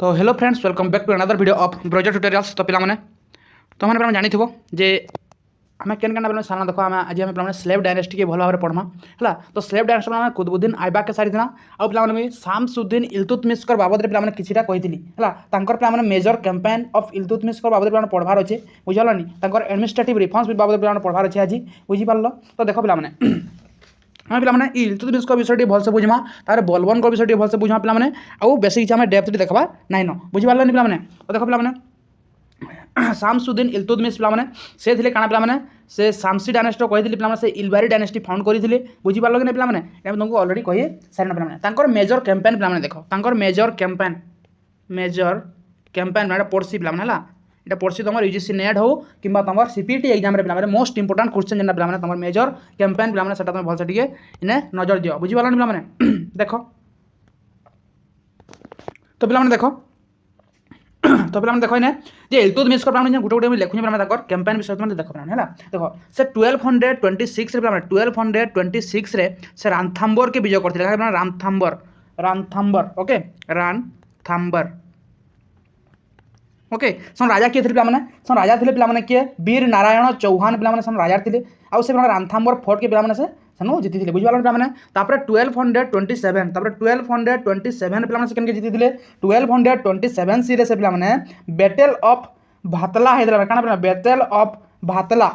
तो hello friends, welcome back to another video of browser tutorials. तो पिलाने तो मैंने जानी थो जे आम केन पे सारा देख आज आम पे स्लेव डायनेस्टी के भल भाव पढ़मा है। तो स्लेव डायनेस्टी में कुतुबुद्दीन ऐबक के सारी आउ पे शामसुद्दीन इल्तुतमिश बाबद में किसी कही है। मेजर कैंपेन ऑफ इल्तुतमिश बाबद में पढ़वार अच्छे बुझानी एडमिनिस्ट्रेटिव रिफॉर्म्स बाबद में पढ़वार अच्छे आज बुझीपार। तो देख पे पे इल्तुतमिश विषय भलसे बुझमा तार बलबन विषय भलसे बुझमा पे आउ बेस किसी आम डेप्थ देखा नाइन बुझीपार पे। तो देख पे शामसुद्दीन इल्तुतमिश पे से थे काଣା पे से शामसी डायनेस्टी कही पे से इलबारी डायनेस्टी फाउंड करते बुझीपार कि नहीं पे तुमको अलरेडी कही सारे पे मेजर कैंपेन पे देख मेजर कैंपेन मैं पढ़सी पे है এটা পড়ছি তোমার ইউজিসি নেট হো কিংবা তোমার সিপিটি এক্সাম রে পিলামানে মোস্ট ইম্পর্টান্ট क्वेश्चन যেটা পিলামানে তোমার মেজর ক্যাম্পেইন পিলামানে সেটা তুমি ভালসে টিকে ইনে নজর দিও বুঝি পারলানি পিলামানে। দেখো তো পিলামানে দেখো ইনে যে ইলতুতমিশ পিলামানে গুটে গুটে আমি লেখুনি পিলামানে তাকর ক্যাম্পেইন বিষয় তুমি দেখো পিলামানে হলা। দেখো সে 1226 রে পিলামানে 1226 রে সে রানথাম্বর কে বিজয় করছিল পিলামানে রানথাম্বর ओके রানথাম্বর ओके सन राजा किए थे पे सन राजा थे पे किए वीर नारायण चौहान पे सन राजा थे आउ से रानथाम्बर फोर्ट के पे से सनु जीति थे बुझी पे। 1227 पे से केनके जीति थे 1227 सी रे से पे बैटल ऑफ भातला है काना बैटल ऑफ भातला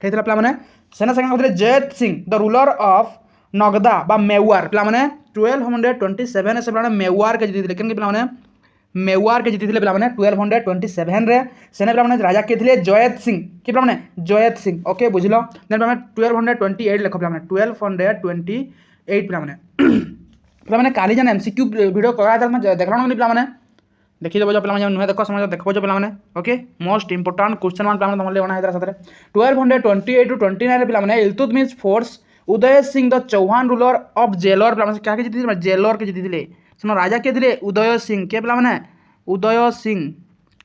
होता पे सेना से कहते Jaitra Singh the ruler of Nagda बा मेवार पे 1227 से पे मेवार के जीति थे पे मेवार के जीति थे पे 1227 रे सेने पे राजा के थे जयत सिंह कि पे जयत सिंह ओके बुझल। देन पे 1228 लिख पे 1228 पे काली जन एमसीक्यू वीडियो करा देखला पे देखी देव पे नुहे देख समझ देख पे ओके मोस्ट इंपोर्टाट क्वेश्चन मान पे तुम बना 1228 टू 29 पे Iltutmish force Uday Singh the Chauhan ruler of Jalor पे क्या जीति थे जेलर के जीति थे सनर राजा के थे उदय सिंह के पे उदय सिंह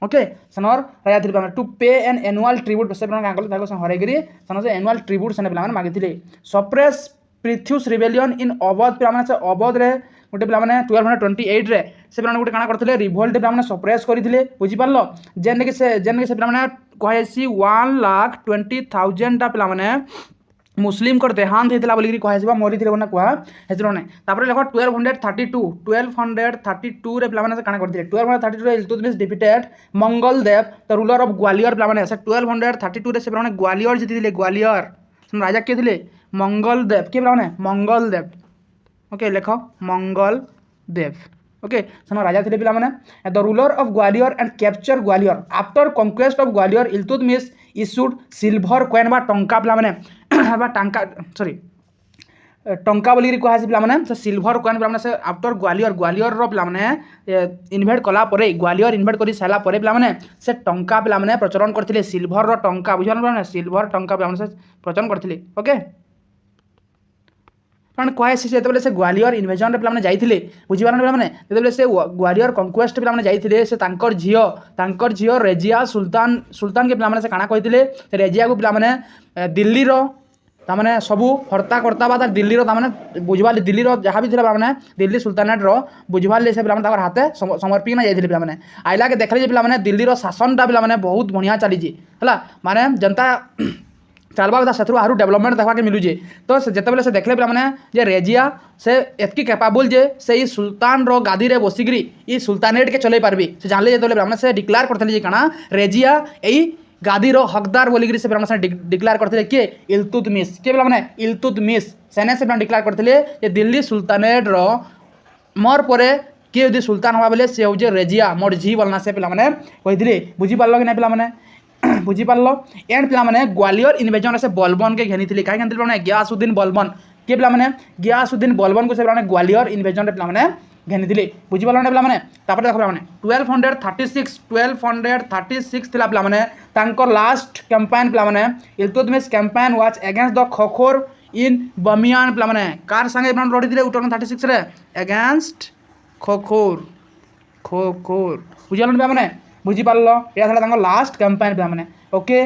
ओके सनर राजा थे पे टू पे एन एनुअल ट्रिब्यूट से हरैगिरी सन से एनुअल ट्रिब्यूट से पे मागिले सप्रेस पृथ्वीज रिबेलियन इन अवध पे से अवध रे गोटे पे 1228 रे से पे गोटे काଣା करथिले रिवोल्ट पे सप्रेस करथिले बुझी पारलो जेने के से पे कहसी 1,20,000 टा पे मुस्लिम को देहांत होता बोलिक कह मरी थे ना कह ना तापर लिख 1232 रे पे काଣା करथिले 1232 रे Iltutmish defeated Mangal Dev the ruler of Gwalior पे से 1232 रे से पे ग्वालियर जीति थे ग्वालियर राजा किए थे मंगल देव के पे मंगल देव ओके लिख मंगल देव ओके सन राजा थे पे the ruler of Gwalior and capture Gwalior after conquest of Gwalior Iltutmish issued silver coin बा टंका पे टांका सॉरी टंका बोलिक कहे पे सिल्वर कॉइन पे से आफ्टर ग्वालियर पे इनभेट कला ग्वालियर इनभेट कर सारा पे से टंका पे प्रचलन करते सिल्वर टंका बुझा सिल्वर टंका पे प्रचलन करते ओके कारण कहे जो से ग्वालियर इनभेजन पे जाते बुझीपार पे से ग्वालियर कॉन्क्वेस्ट पे जाते से झील रेजिया सुल्तान के पे काଣା कही रेजिया को पे दिल्ली ताने सबू हर्ता करता बा दिल्ली ताने बुझवा दिल्ली जहाँ भी पे दिल्ली सुल्तानेट बुझवार से पे हाथे समर्पिक जाते पे आइला के देखले पे दिल्ली शासनटा पे बहुत बढ़िया चली है माने जनता चलवा कथा से आहू डेवलपमेंट देखा मिलूचे। तो जिते से देखले पे रेजिया से एतकी कैपेबल जे से सुल्तान गादी रे बसिकी ई सुल्तानेट के चलई पार्बी से जानले जो से डिक्लेयर करते काना रेजिया यही गादीर हकदार बोलिक से डिक्लेयर करते किए इल्तुतमिश के पे इल्तुतमिश सेने से डिक्लेयर करते दिल्ली सुल्तानेट मोर पर किए यदि सुल्तान हवा बोले से हूँ रेजिया मोर झी बोलना से पे कही बुझीपार कि नहीं पे बुझीपार एंड पे ग्वालियर इनवेजन से बलबन के घेनी क्या पे गियासुद्दीन बलबन के पे गियासुद्दीन बलबन को से ग्वालियर इनवेजन पे घेनी थे बुझीपार पे तापर देख 1236 थिला पे लास्ट कैंपेन पे Iltutmish campaign was against the Khokhar in Bamiyan पे कार संगे लड़ी थे 1236 रे अगेंस्ट खोखोर बुझल पे बुझीपार या लास्ट कैंपेन पे ओके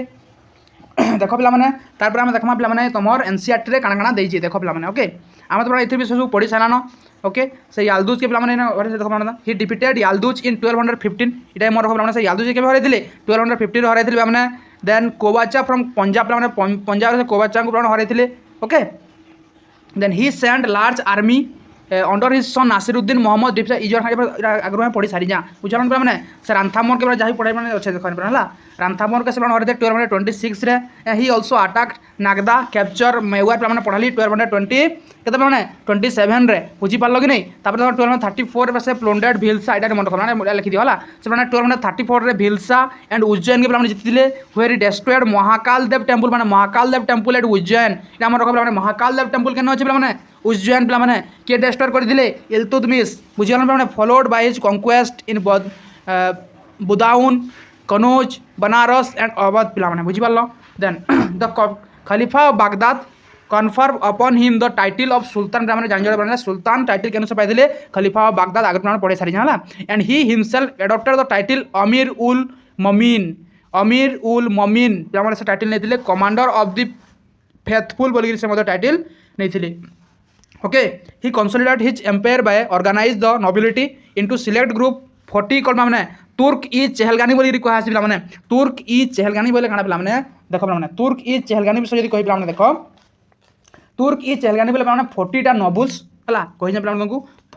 देख पे तार देखा पे तुम एनसीईआरटी काଣା काଣା देखे देख पे ओके आम तो ये सब पढ़ी सारान ओके से याल्दुज के पे देखो ही डिफिटेड याल्दुज इन 1215 इटा मोर रखो से याल्दुज के हरई 1215 हरई पे देन कोबाचा फ्रॉम पंजाब पे पंजाब से कोबाचा को हरई okay then he send large army under his son Nasiruddin Mohammad डिप्सा इजर खान आगु में पढ़ी सारी जा बुझान पे मैंने से रांथामोर के जहाँ पढ़ाई मैंने अच्छे देखा है रांथामोर के हरते 1226 he also attack Nagda capture Mewar पे पढ़ाली 1220 केते मैंने 27 बुझीपार कि नहीं 1234 से प्लोंडेड भिलसा यहाँ मन रखा लिखी दिया से 1234 भिलसा एंड उज्जैन के पे जीति हुए डेस्ट्रॉयड महाकाल देव टेम्पल मैंने महाकाल देव टेम्पल एट उज्जैन यहाँ मन रखा महाकाल देव टेम्पल के अच्छे पे उज्जैन पे किए डेस्ट्रॉय करते इल्तुतमिश बुझीगल followed by his conquest in Badaun Kannauj Banaras and Awadh पे बुझीपार देन द खलीफा Baghdad confirm upon him the title of sultan पे जान सुल्तान टाइटल के पाई खलीफा बागदाद आगे पढ़े सारी है and he himself adopted the title अमीर उल ममीन से टाइटल नहीं कमांडर ऑफ द फेथफुल बोल से टाइटल नहीं okay he consolidate his empire by organize the nobility into select group 40 कल मैंने तुर्क ई चहलगानी बोली कहे पे तुर्क ई चहलगानी बोले काना पे देख पे तुर्क ई चहलगानी विषय यदि कही पे देख तुर्क ई चहलगानी बोले पे 40टा नोबुल्स है कही पे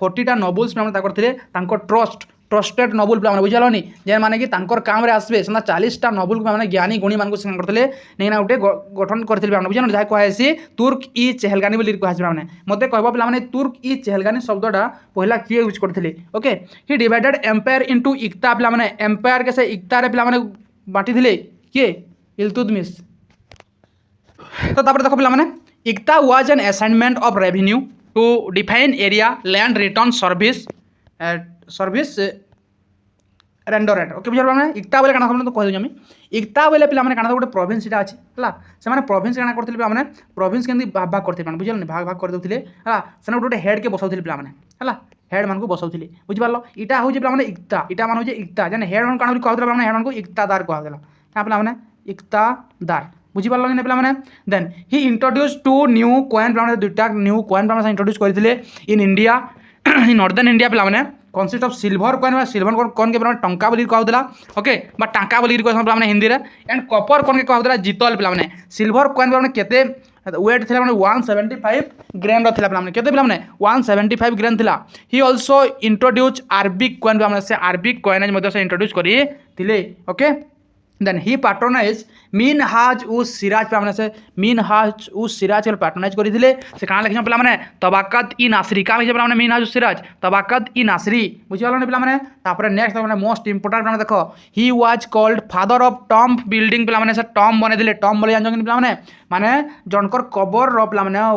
40टा नोबुल्स पे ट्रस्ट ट्रस्टेड नोबुल पे बुझानी जे मैंने कि काम आसवे से 40टा नोबुल को ज्ञानी गुणी मान करते नहीं गोटे गठन करते बुझा जहाँ कहे तुर्क ई चहलगानी बोली कहे मत कह पे तुर्क ई चहलगानी शब्दटा पहला किए यूज करते ओके ही डिवाइडेड एम्पायर इनटू इक्ता पे एम्पायर के से इक्तार पे बांटी किए इल्तुतमिश तो देखो पे iqta was an assignment of revenue to define area land return service rendered okay बुझा मैंने इक्ता बोले क्या तो कह इक्ता बोले पे क्या गोटे प्रोविंस यहाँ अच्छी है से प्रोविंस क्या करते पे प्रोविंस के भाग भाग करते बुझे भाग भाग कर देते से गोटे हेड के बसाऊे पे है हेड मान को बसाऊे बुझिपार यहाँ हूँ पे इक्ता यहाँ मान हूँ इक्ता जाने हेड मान कौन कहते हेड मान को इक्तादार कहला क्या पे इक्तादार बुझिपार कि पे then he introduce two new coin पे दुईटा न्यू कॉइन पे इंट्रोड्यूस करते in India in northern India पे consist of silver coin silver coin के टंका बोली कहला ओके टाँका बोली कहते हिंदी में एंड कपर कॉइन के कहला जितल पे सिल्वर कॉइन पे केते वेट थी 175 ग्राम पे केते पे 175 ग्राम थी he also introduce Arabic coin पे आरबिक कॉइनेज इंट्रोड्यूस करते okay then he patronize Minhaj us Siraj पे से मीन हाज उस सिराज के पैट्रोनाइज करते से क्या लिखे पे तबाकत इ नासरी क्या लिखे पे मीन हाज उस सिराज तबाकत इ नासरी बुझिपाल पे नेक्स्ट मोस्ट इंपोर्टेंट पे देख he was called father of tomb building पे से टॉम्ब बनई टॉम्ब बोले जान पे माने जनकर कबर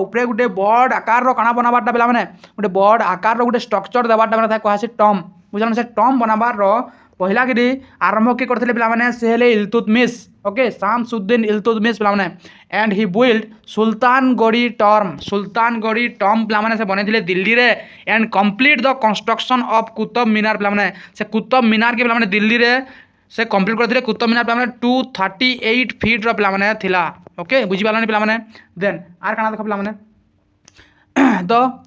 पे गोटे बड़ आकार काना बनाबाटा पे गोटे बड़ आकार गोटे स्ट्रक्चर देवाटा कहे टॉम्ब बुझा से टॉम्ब बनाबार पहला कि आरंभ किए करते पे से हेले इल्तुतमिश ओके शामसुद्दीन इल्तुतमिश पे and he build Sultanghari tomb पे से बनई दिल्ली रे and complete the construction of Qutub Minar पे से कुतुब मीनार के पे दिल्ली रे से कंप्लीट करते कुतुब मीनार पे 238 फीट पे थिला ओके बुझिपारे पे देन आर क्या देख पे द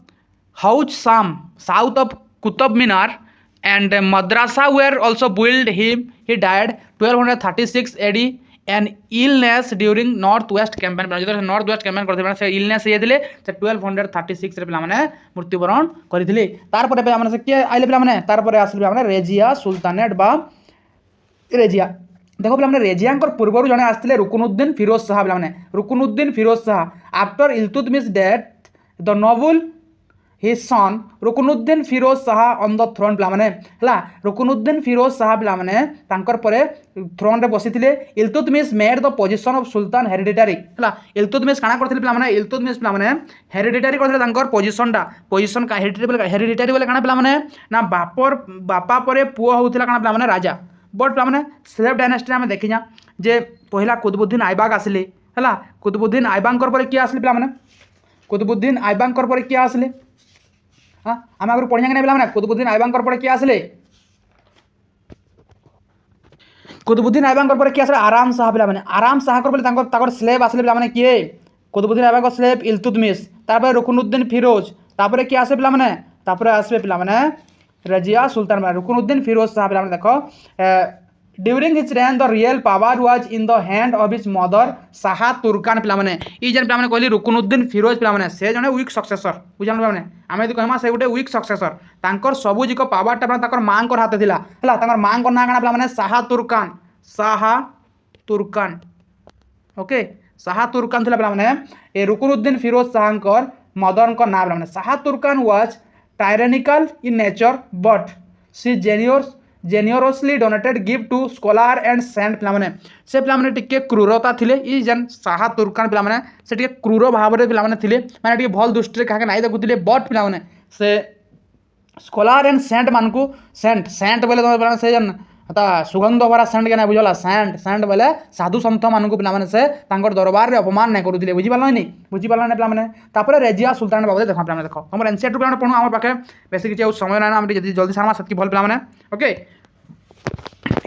हाउस शाम south of Qutub Minar and madrasa were also built him he died 1236 AD an illness during northwest campaign जो northwest campaign करते से illness ये दिले से 1236 रे पिला माने मृत्युवरण करिथिले तार परे पे से के आइले पिला माने तार परे आसिल पिला माने रेजिया सुल्तानेट बा रेजिया देखो पिला माने रेजिया कर पूर्वरु जने आस्थिले रुकनुद्दीन फिरोज शाह पिला माने Ruknuddin Firoz Shah after Iltutmish death the noble his son Ruknuddin Firoz Shah on the throne पे रुकनुद्दीन फिरोज शाह पे थ्रोन रे बसी Iltutmish made the position of sultan hereditary है इल्तुतमिश काना करथिले पे इल्तुतमिश पे हेरिडिटरी करथिले पोजिशनटा पोजिशन का हेरिडिटरी बोले काना पे ना बापा पर पुओ होउथिला काना पे राजा बट पे स्लेव डायनेस्टी आम देखी जे पहला कुतुबुद्दीन आइबाक आसिले है कुतुबुद्दीन आइबांकर पर किए आसिले पे कुतुबुद्दीन आइबांकर पर किए आसिले हाँ आम आगे पढ़ी ना पे कुतुबुद्दीन आइबांकर पर किए आसिले कुतुबुद्दीन आइबांकर पर किए आसिले आराम शाह पे आराम शाह कर स्लेव आसिले पे किए कुतुबुद्दीन ऐबक स्लेव इल्तुतमिश तापर रुकनुद्दीन फिरोज तापर किए आसे पिला माने तापर आसबे पिला माने रजिया सुल्तान रुकनुद्दीन फिरोज साहब पिला माने देखो during his rain the real power was in the hand of his mother Shah Turkan पिला माने ई जन पिला माने कहली रुकनुद्दीन फिरोज पिला माने से जने वीक सक्सेसर बुझान पिला माने आमे यदि कहमा से गोटे वीक सक्सेसर तांकर सबु जिक पावर टा तांकर मां कर हाथ थिला हला तांकर मां कर ना काना पिला माने शाह तुर्कान ओके शाह तुर्कान थिला पिला माने ए रुकनुद्दीन फिरोज शाहकर मदर को ना पिला माने Shah Turkan was tyrannical in nature but she generously donated gift to scholar and saint पिला माने से पिला माने टिके क्रूरता थिले ई जन शाह तुर्कान पिला माने से टिके क्रूर भाव रे पिला माने थिले माने टिके भल दृष्टि काके नाइ देखुथिले बट पिला माने से scholar and Saint Manku Saint बोले तो पिला से जन ता सुगंध भरा सेंट के ना बुझला सेंट बोले साधु संत मानकू पिला माने से तांकर दरबार रे अपमान नै करूथिले बुझि पालो नि पिला माने तापर रेजिया सुल्तान बाबू देखो पिला माने देखो हमर एनसीआर पिला माने पढु हमर पाखे बेसी किछ समय ना हम जल्दी सारमा सतकी भल पिला माने ओके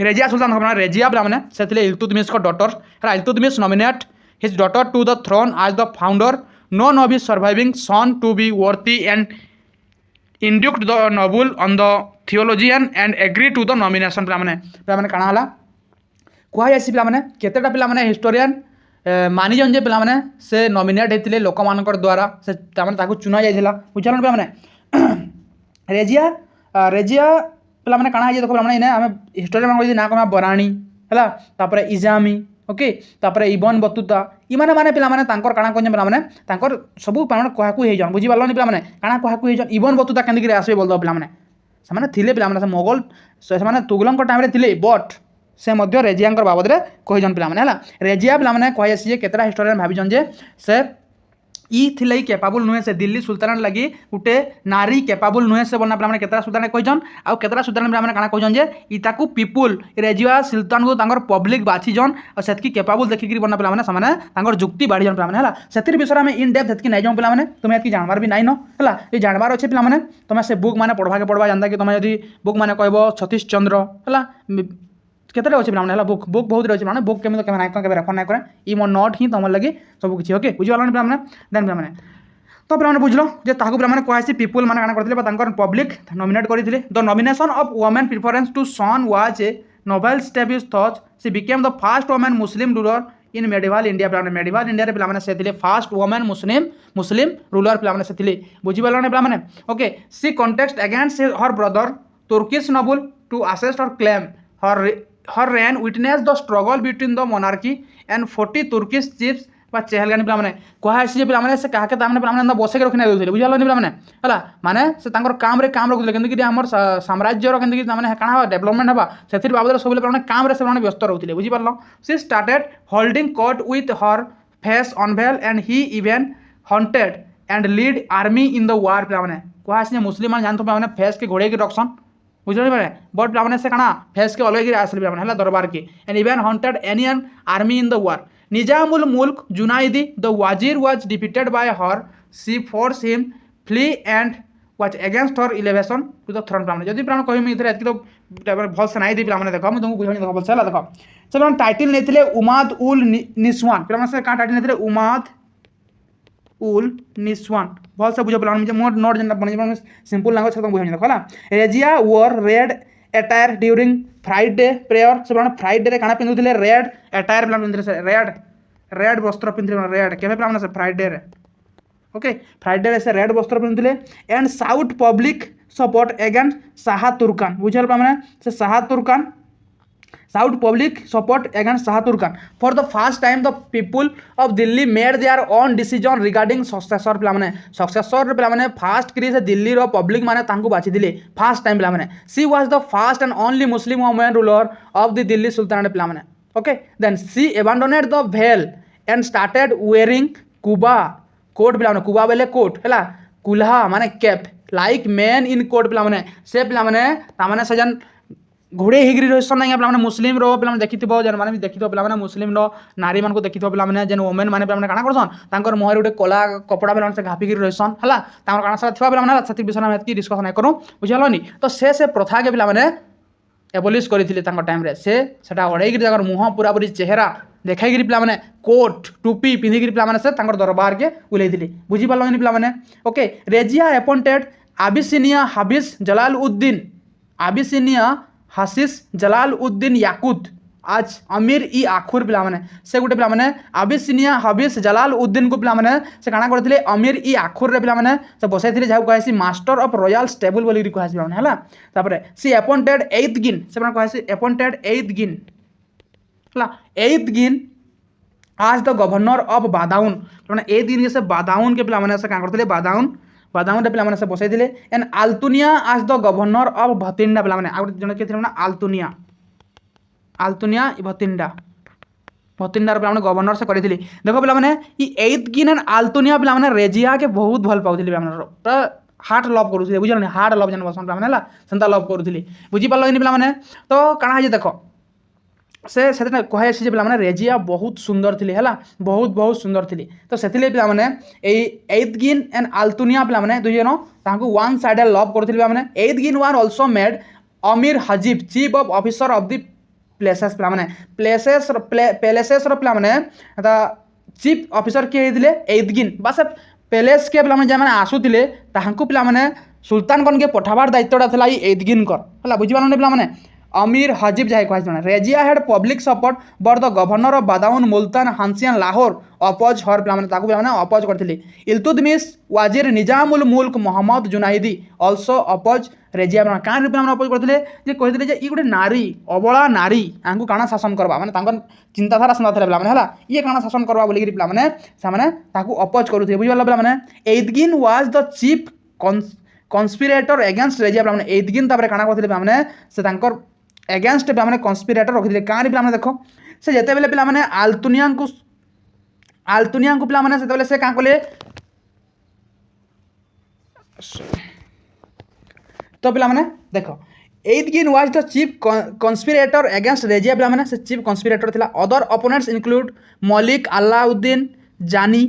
रेजिया सुल्तान अपना रेजिया पिला माने से थिले इल्तुतमिश को डॉटर है Iltutmish nominate his daughter to the throne as the founder none of his surviving son to be worthy and induced the noble on the theologian and agree to the nomination पिला माने काना हला कुआ जासी पिला माने केतेटा पिला माने हिस्टोरियन मानि जन जे पिला माने से नॉमिनेट हेतिले लोक मानकर द्वारा से तामने ताकू चुना जायथिला बुझलन पिला माने रेजिया पिला माने काना जे देखो पिला माने इने हम हिस्टोरियन माने ना कमा बराणी हला तापर इजामी ओके तापर इबन बतुता इमाने माने पिला माने तांकर काना कोन पिला माने तांकर सबु पान कोहाकू हे जन बुझि पालनी पिला माने काना कोहाकू हे जन इबन बतुता केंदी करे आसे बोल दो पिला माने से थिले पिला माने मोगल से तुगलक टाइम रे थिले बट से मध्य रेजिया बाबद रे कहि जन पिला माने हला रेजिया पिला माने कहि आसी जे केतरा हिस्टोरियन भाबी जन जे से ई थिले कैपेबल नुहे से दिल्ली सुल्तान लगी गुटे नारी कैपेबल नुहे से बोलना पिला माने केतरा सुल्तान कहि जन आ केतरा सुल्तान पिला माने काना कहि जन जे ई ताकू पीपल रेजिया सुल्तान को तांकर पब्लिक बाछि जन और सेतकी कैपेबल देखि कि बोलना पिला माने सामाने तांकर जुक्ति बाढी जन पिला माने हला सेतिर विषय में इन डेप्थ हेतकी नै जम पिला माने तुमे हेतकी जानबार भी नै न हला ई जानबार अछि पिला माने तुमे से बुक माने पढवा के पढवा जानदा कि तुमे यदि बुक माने कहबो सतीश चंद्र हला केतरे अछि पिला माने हला बुक बहुत रहछि माने बुक केमे तो केमे नाइ केमे रेफर नाइ करे ई मो नोट ही तमर लगी सब किछि ओके बुझि वाला पिला माने देन पिला माने तो पिला माने बुझलो जे ताकू पिला माने कहैछि पीपल माने काना करथिले बा तांकर पब्लिक नॉमिनेट करिथिले the nomination of women preference to son was a noble step is thought she became the first women Muslim ruler in medieval India पिला माने मेडिवल इंडिया रे पिला माने से थिले फर्स्ट वुमेन मुस्लिम रूलर पिला माने से थिले बुझि वाला पिला माने okay she contest against her brother Turkish noble to assert और claim her reign witnessed the struggle between the monarchy and 40 Turkish chiefs बा चेहलगानी पिला माने कोहा से पिला माने से काके तामने पिला माने बसे के रखना देउथिले बुझालो नि पिला माने हला माने से तांकर काम रे काम रखुले केंदि कि हमर साम्राज्य रो केंदि कि माने काना हो डेवलपमेंट हबा सेतिर बाबद सबले पिला माने काम रे से माने व्यस्त रहउथिले बुझि परलो she started holding court with her face unveil and he even hunted and lead army in the war पिला माने कोहा से मुस्लिम मान जानतो माने फेस के घोड़े के रक्षण बुझल माने बट पिला माने से काना फेस के अलग आसले पिला माने हला दरबार के and even hunted any an army in the war Nizamul Mulk Junaidi the wazir was defeated by her she force him flee and was against her elevation to the throne पिला जदी पिला कहि मी इथरे एतकी तो भल से नाइ दी पिला माने देखो हम तुमको बुझानी देखो भल से हला देखो चलो टाइटल नेथिले उमाद उल निस्वान पिला माने से का टाइटल नेथिले उमाद उल निस्वान भल से बुझो पिला मुझे मोर नोट जन बन सिंपल लैंग्वेज से तुम बुझानी देखो हला रेजिया वोर red attire during Friday prayer से फ्राइडे रे काना पिंदुथिले रेड अटायर पिला पिंदुथिले रेड वस्त्र पिंदुथिले रेड केबे पिला से फ्राइडे रे ओके फ्राइडे रे से रेड वस्त्र पिंदुथिले and sought public support against Shah Turkan बुझल पिला से Shah Turkan South public support against Shah Turkan. For the first time, the people of Delhi made their own decision regarding successor. पिला माने successor पिला माने first करी से दिल्ली रो public माने तांको बाची दिले first time पिला माने. She was the first and only Muslim woman ruler of the Delhi Sultanate पिला माने. Okay, then she abandoned the veil and started wearing kuba coat पिला माने kuba बेले coat हैला कुल्हा माने cap like men in coat पिला माने से पिला माने तामाने सजन घोड़े हिग्री रहसन नहीं पिला मुस्लिम रो पिला देखिथिबो जन माने भी देखिथिबो पिला मुस्लिम रो नारी मान को देखिथिबो पिला जेन वुमेन माने पिला काना करसन तांकर मुहर गुटे कला कपड़ा पिला से घापी गिरी रहसन हला तांकर काना सा थिबा पिला सती विषय में एतकी डिस्कशन नै करू बुझालो नि तो से प्रथा के पिला एबोलिश करथिले तांको टाइम रे से सेटा ओढेई गिरी ताकर मुह पूरा पूरी चेहरा देखाई गिरी पिला माने कोट टोपी पिंधि गिरी पिला माने से तांकर दरबार के उलेइथिले बुझी पालो नि पिला माने ओके रेजिया अपॉइंटेड आबिसिनिया हाबिस जलालउद्दीन आबिसिनिया हासिस जलालउद्दीन याकुत आज अमीर इ आखुर पिला माने से गुटे पिला माने आबिसिनिया हाबिस जलालउद्दीन को पिला माने से काना करथिले अमीर इ आखुर रे पिला माने से बसाइथिले जाउ कहैसी मास्टर ऑफ रॉयल स्टेबल बोली कहैसी पिला माने हला तापरे सी अपॉइंटेड 8th गिन से माने कहैसी अपॉइंटेड 8th गिन हला 8th गिन आज द गवर्नर ऑफ बादाउन माने 8th गिन के से बादाउन के पिला माने से का करथिले बादाउन रे पिला माने से बसाइथिले एंड आल्तुनिया आज द गवर्नर ऑफ भतिंडा पिला माने आ जने के थिले माने आल्तुनिया भतिंडा पिला माने गवर्नर से करिथिली देखो पिला माने ई 8th गिन एंड आल्तुनिया पिला माने रेजिया के बहुत भल पाउथिली पिला माने तो हार्ट लव करूथिले बुझल नै हार्ट लव जन बसन पिला माने हला संता लव करूथिली बुझी पालो पिला माने तो काना है जे देखो से कहे जे पिला माने रेजिया बहुत सुंदर थिली हला बहुत सुंदर थिली तो सेथिले पिला माने ए 8th गिन एंड आल्तुनिया पिला माने दुई जनो तांको वन साइडेड लव करूथिली पिला माने 8th गिन वर also made Amir Hajib chief of officer of the places पिला माने पैलेसेस पिला माने चीफ ऑफिसर किए हेतिले 8th गिन बस पैलेस के पिला माने जे माने आसुतिले ताहांकु पिला माने सुल्तान गण के पठाबार दायित्वटा थला ई 8th गिन कर हला बुझी पालन पिला माने अमीर हजीब जाए कहै जणा Razia had public support but the governor of Badaun Multan Hansi Lahore oppose her पिला माने ताकु पिला माने अपोज करथिले इल्तुतमिश वजीर निजामुल मुल्क मोहम्मद जुनाइदी आल्सो अपोज रेजिया पिला कान पिला माने अपोज करथिले जे कहिथिले जे ई गुटे नारी अबला नारी आंकु काना शासन करबा माने तांकर चिंताधारा सुना थले पिला माने हला ये काना शासन करबा बोली पिला माने से माने ताकु अपोज करूथे बुझिबा पिला माने 8th गिन was the chief conspirator against regia पिला माने 8th गिन तापर काना करथिले पिला माने से तांकर एगेंस्ट पिला माने कॉन्स्पिरेटर रखिथिले कान पिला माने देखो से जेते बेले पिला माने आल्तुनिया को पिला माने सेते बेले से का कोले तो पिला माने देखो 8th गिन was the chief conspirator against regia पिला माने से चीफ कॉन्स्पिरेटर थिला other opponents include Malik Alauddin जानी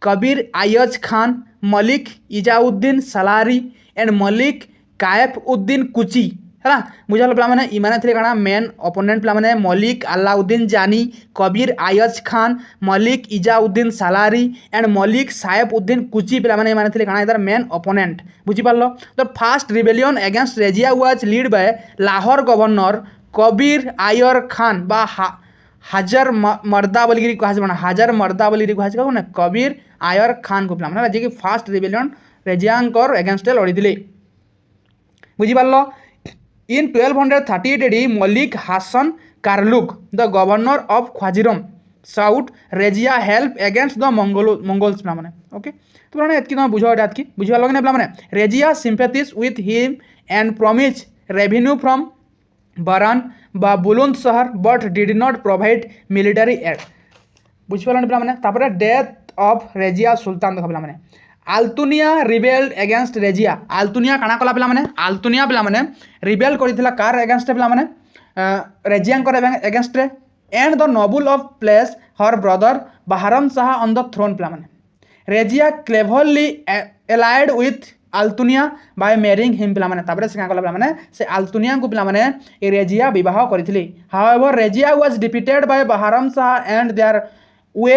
कबीर आयज खान मलिक इजाउद्दीन सलारी एंड मलिक कायफ उद्दीन कुची है बुझल पिला माने ई माने थिले काना मेन ओपोनेंट पिला माने मलिक अलाउद्दीन जानी कबीर आयज खान मलिक इजाउद्दीन सलारी एंड मलिक साहेब उद्दीन कुची पिला माने माने थिले काना इधर मेन ओपोनेंट बुझी पारलो तो first rebellion against Razia was lead by Lahore governor Kabir Ayaz Khan बा हाजर मर्दा बोली कहा हाजर मर्दा बोली कहा ना कबीर आयर खान को पिला माने जे कि फर्स्ट रिबेलियन रेजियांकर अगेंस्ट लड़ीथिले बुझी पारलो In 1238 AD, Malik Hassan Karluk, the governor of Khwarizm South, Regia helped against the Mongols. Okay, तो मैंने इतनी तो बुझा डाट की बुझा लोग ने अपना मैंने Regia sympathized with him and promised revenue from Baran বা बुलंद शहर but did not provide military aid. बुझ पाला ने अपना मैंने तापर death of Regia Sultan देखा अपना मैंने आल्तुनिया रिबेल्ड अगेंस्ट रेजिया आल्तुनिया काना कला पिला माने आल्तुनिया पिला माने रिबेल करिथिला कार अगेंस्ट पिला माने रेजियांकर अगेंस्ट रे and the noble of place her brother Bahram Shah on the throne पिला माने Razia cleverly allied with Altunia by marrying him पिला माने तापर से का कला पिला माने से आल्तुनिया को पिला माने ए रेजिया विवाह करिथिली however Razia was defeated by Bahram Shah and their way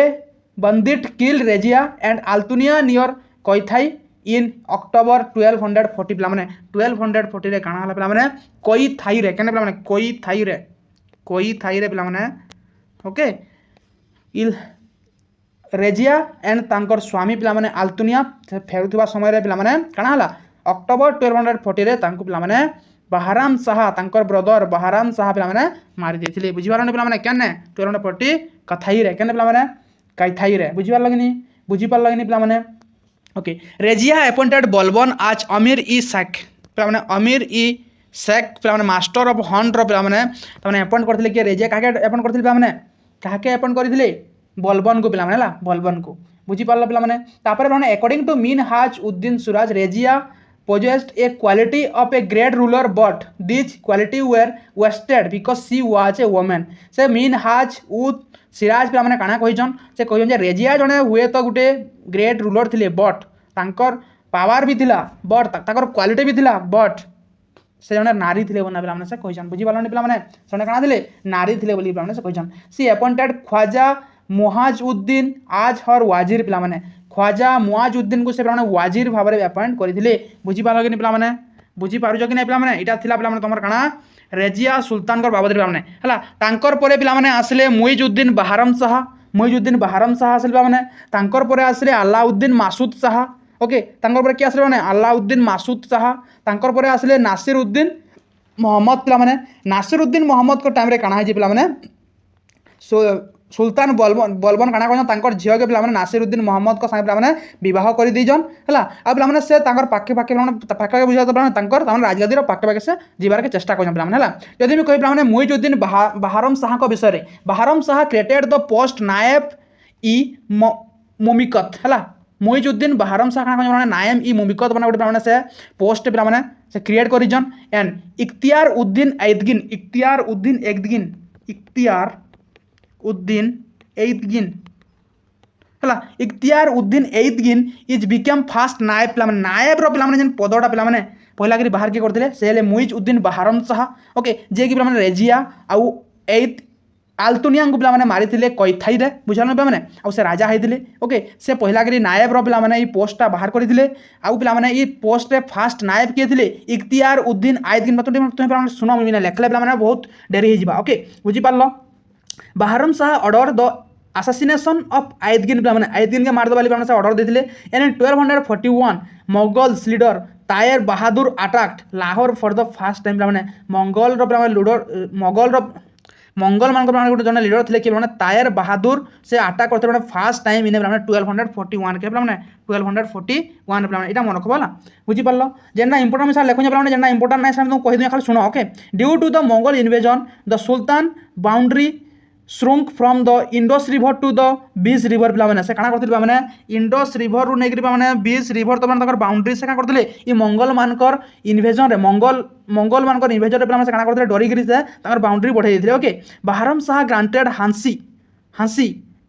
bandit kill Razia and Altunia near Kaithal in October 1240 पिला माने 1240 रे काना हला पिला माने कोइथाई रे केने पिला माने कोइथाई रे पिला माने ओके इल रेजिया एंड तांकर स्वामी पिला माने आल्तुनिया फेरुथबा समय रे पिला माने काना हला अक्टोबर 1240 रे तांको पिला माने बहराम शाह तांकर ब्रदर बहराम शाह पिला माने मारि देथिले बुझिबारने पिला माने केने 1240 कथाई रे केने पिला माने काइथाई रे बुझिबार लगनी बुझी पार लगनी पिला माने ओके रेजिया अपॉइंटेड बलबन आज अमीर इ शेख पिला माने अमीर इ शेख पिला माने मास्टर ऑफ हंट रो पिला माने तने अपॉइंट करथिले के रेजिया काके अपॉइंट करथिले पिला माने काके अपॉइंट करथिले बलबन को पिला माने ला बलबन को बुझी पारला पिला माने तापर माने according to Minhaj uddin Siraj Razia possessed a quality of a great ruler but these quality were wasted because she was a woman से मिनहाज उद सिराज पिला माने काना कहिजन से कहिजन जे रेजिया जने हुए तो गुटे ग्रेट रूलर थिले बट तांकर पावर भी थिला बट ताकर क्वालिटी भी थिला बट से जने नारी थिले बोलना पिला माने से कहिछन बुझी पालन पिला माने जने काना थिले नारी थिले बोली पिला माने से कहिछन सी अपॉइंटेड ख्वाजा मुआजुद्दीन आज हर वाजिर पिला माने ख्वाजा मुआजुद्दीन को से पिला माने वाजिर भाबरे अपॉइंट करथिले बुझी पालो कि पिला माने बुझी पारुछ कि नै पिला माने इटा थिला पिला माने तमर काना रेजिया सुल्तान कर बाबद पिला माने हला तांकर परे पिला माने आसले मुइजुद्दीन बहारम शाह आसले पिला माने तांकर परे आसले अलाउद्दीन मासूद शाह ओके तांकर परे के आसले माने अलाउद्दीन मासूद शाह तांकर परे आसले नासिरुद्दीन मोहम्मद पिला माने नासिरुद्दीन मोहम्मद को टाइम रे काना है पिला माने सुल्तान बलबन काना कहन तांकर झियो के पिला माने नासिरुद्दीन मोहम्मद को संगे पिला माने विवाह करि दिजन हला आ पिला माने से तांकर पाखे पाखे बुझा तो तांकर तामने राजगादी रो पाखे पाखे से जीवार के चेष्टा करन पिला माने हला यदि मैं कहि पिला माने मुइजुद्दीन बहारम शाह को विषय रे बहारम शाह क्रिएटेड द पोस्ट नायब ई मुमिकत हला मुइजुद्दीन बहारम शाह काना कहन नायम ई मुमिकत बना गोटे पिला माने से पोस्ट पिला माने से create करिजन and Ikhtiyar Uddin एइदगिन is become fast नायब पिला माने नायब रो पिला माने जन पदोटा पिला माने पहिला करी बाहर के करथिले से ले मुइजुद्दीन बहारम शाह ओके जे कि पिला माने रेजिया आउ एइद आल्तुनिया को पिला माने मारिथिले कैथाई रे बुझालन पिला माने आउ से राजा हैथिले ओके से पहिला करी नायब रो पिला माने ई पोस्टटा बाहर करथिले आउ पिला माने ई पोस्ट रे फास्ट नायब के थिले इख्तियार उद्दीन एइदगिन मतलब तुम पिला माने सुनो मिना लेखले पिला माने बहुत देरी हो जिबा ओके बुझी पारलो Bahram Shah order the assassination of Aitigin पिला माने एइदगिन के मार दबाली पिला माने ऑर्डर देथिले and 1241 Mongols leader Tair Bahadur attacked Lahore for the first time पिला माने मंगल रो पिला माने लीडर मंगल मान गोटे जन लीडर थे कि तायर बहादुर से अटैक करते फास्ट टाइम इन 1241 के 1241 पे मन रखा बुझीपार जेना इंपोर्टां मिसा लेखुँ जेना इंपोर्टां ना तुम कहीदे खाली शुण okay due to the Mongol invasion the sultan boundary shrunk from the Indus river to the Beas river पे से काଣା करथिले माने इंडस रिवर रु नेकरी माने बीस रिवर तो माने बाउंड्री से काଣା करथिले ई मंगल मानकर इन्वेजन रे मंगल मानकर इन्वेजन रे से काଣା करथिले डरी गिरी से ताकर बाउंड्री बढ़ाई देथिले okay Bahram Shah granted Hansi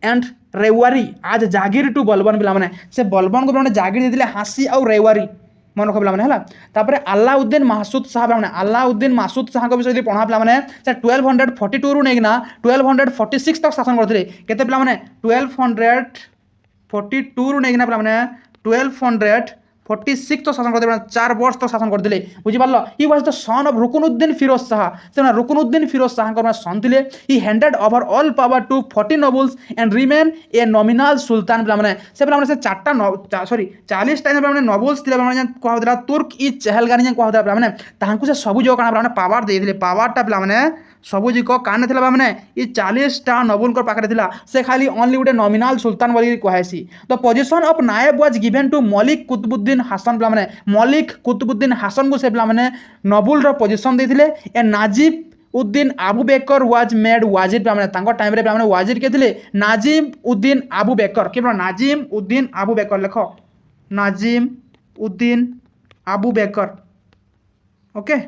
and Rewari as jagir to Balban पिला माने से बलबन को जागीर देथिले हांसी और रेवारी मन रख पिला है तापर अलाउद्दीन मासूद शाह पिला अलाउद्दीन मासूद शाह को विषय पढ़ा पिला 1242 रु नेकिना 1246 तक शासन करथिले केते पिला 1242 रु नेकिना पिला 1246 तक शासन करथिले 4 वर्ष तक शासन करथिले बुझि पारलो he was the son of Ruknuddin Firoz Shah से रुकनुद्दीन फिरोज शाह को सन थिले he handed over all power to 40 nobles and remain a nominal sultan पिला से पिला से 40 टाइम पिला नोबल्स थिले पिला कहौ दिला तुर्क ई चहलगानी जे कहौ दिला पिला तांकु से सब जो काना पिला पावर दे दिले पावरटा पिला सबुजी को कान थिला माने ये 40टा नोबल को पाखरे थिला से खाली ओनली गोटे नॉमिनल सुल्तान बोली कहसी the position of naib was given to Malik Qutbuddin Hasan पिला माने मलिक कुतुबुद्दीन हसन को से पिला माने नोबल रो पोजीशन देथिले ए Najibuddin Abu Bakr was made wazir पिला माने तांको टाइम रे पिला माने वाजिर के थिले नाजिम उद्दीन आबू बेकर के नाजिम उद्दीन आबू बेकर लेखो नाजिम उद्दीन आबू बेकर ओके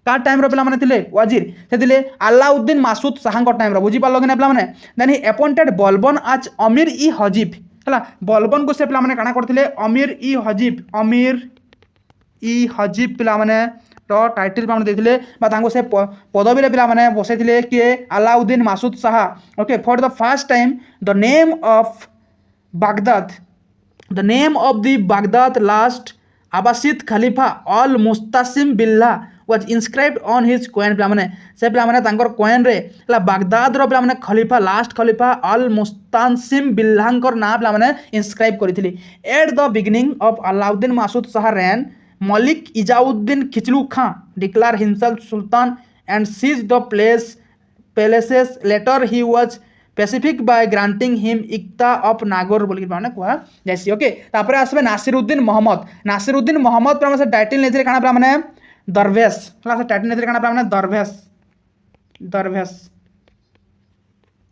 का टाइम रो पिला माने थिले वाजिर से थिले अलाउद्दीन मासूद शाह को टाइम रो बुझी पालो कि ना पिला माने देन ही अपॉइंटेड बलबन आज अमीर ई हजीब हला बलबन को से पिला माने काना करथिले अमीर ई हजीब पिला माने तो टाइटल पिला माने देथिले बा तांको से पदवी रे पिला माने बसैथिले के Alauddin Masud Shah okay for the first time the name of the Baghdad last Abbasid खलीफा al Mustasim Billah was inscribed on his coin पिला माने से पिला माने तांकर coin रे ला बागदाद रो पिला माने खलीफा लास्ट खलीफा अल मुस्तासिम बिल्लाहंकर ना पिला माने इंस्क्राइब करिथिली at the beginning of Alauddin Masud Shah reign Malik Izzuddin Kishlu Khan declare himself sultan and seize the palaces later he was specific by granting him iqta of Nagaur बोली माने कहा जैसी ओके तापर आसबे नासिरुद्दीन मोहम्मद पिला से टाइटल नेथिले काना पिला माने दरवेश हला से टाइटल नेथिले काना पिला माने दरवेश